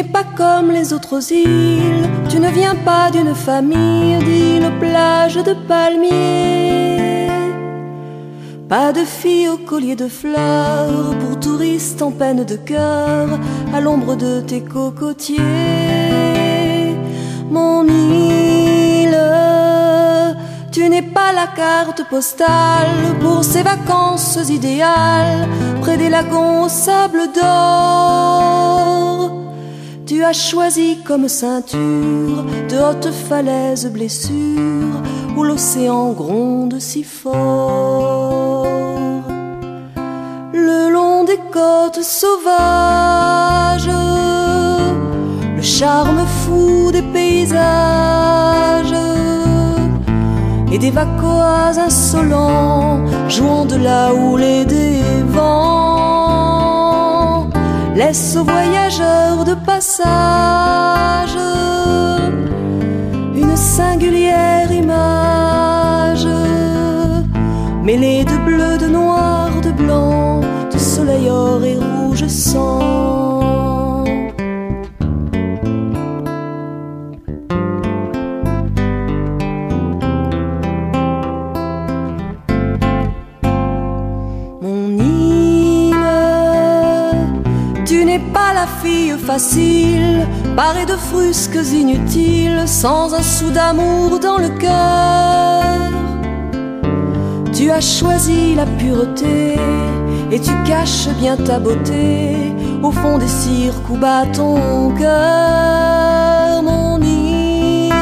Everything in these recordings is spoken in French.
n'es pas comme les autres îles, tu ne viens pas d'une famille d'îles aux plages de palmiers. Pas de fille au collier de fleurs, pour touristes en peine de cœur, à l'ombre de tes cocotiers. Mon île, tu n'es pas la carte postale pour ces vacances idéales, près des lagons au sable d'or. Tu as choisi comme ceinture de hautes falaises blessures où l'océan gronde si fort. Le long des côtes sauvages, le charme fou des paysages et des vacoas insolents jouant de la houle et des vents laisse aux voyageurs de passage une singulière image mêlée de bleu, de noir, de blanc, de soleil or et rouge sang. Mon île, tu n'es pas la fille facile, parée de frusques inutiles, sans un sou d'amour dans le cœur. Tu as choisi la pureté et tu caches bien ta beauté au fond des cirques où bat ton cœur. Mon île,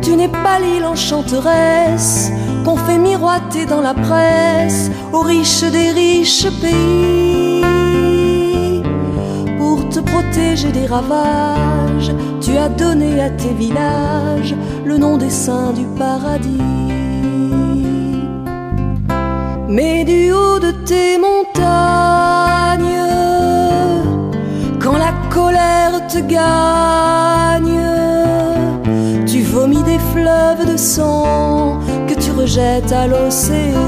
tu n'es pas l'île enchanteresse qu'on fait miroiter dans la presse aux riches des riches pays. Pour te protéger des ravages, tu as donné à tes villages le nom des saints du paradis. Mais du haut de tes montagnes, quand la colère te gagne, tu vomis des fleuves de sang que tu rejettes à l'océan.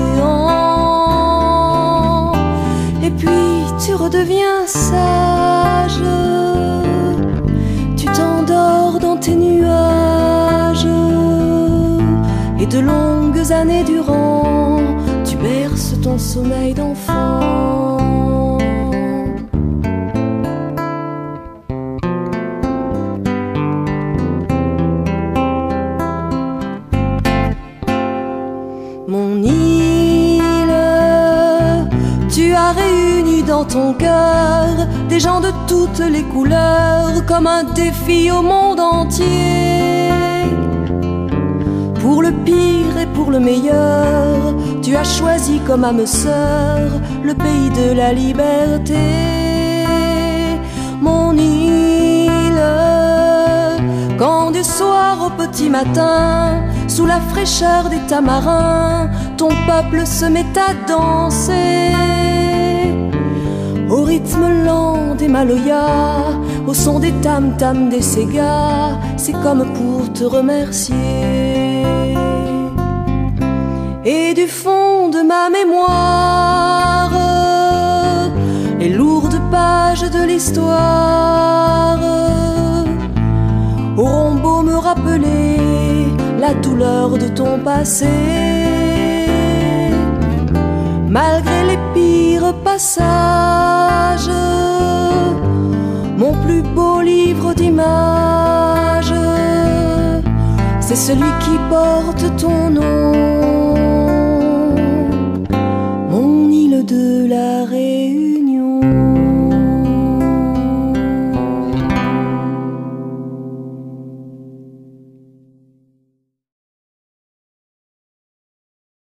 Et puis tu redeviens sage, tu t'endors dans tes nuages, et de longues années durant, tu berces ton sommeil d'enfant. Mon île, tu as réuni dans ton cœur des gens de toutes les couleurs, comme un défi au monde entier. Pour le pire et pour le meilleur, tu as choisi comme âme sœur le pays de la liberté. Mon île, quand du soir au petit matin, sous la fraîcheur des tamarins, ton peuple se met à danser au rythme lent des maloyas, au son des tam-tams des ségas, c'est comme pour te remercier. Et du fond de ma mémoire, les lourdes pages de l'histoire auront beau me rappeler la douleur de ton passé. Malgré les pires passages, mon plus beau livre d'images, c'est celui qui porte ton nom.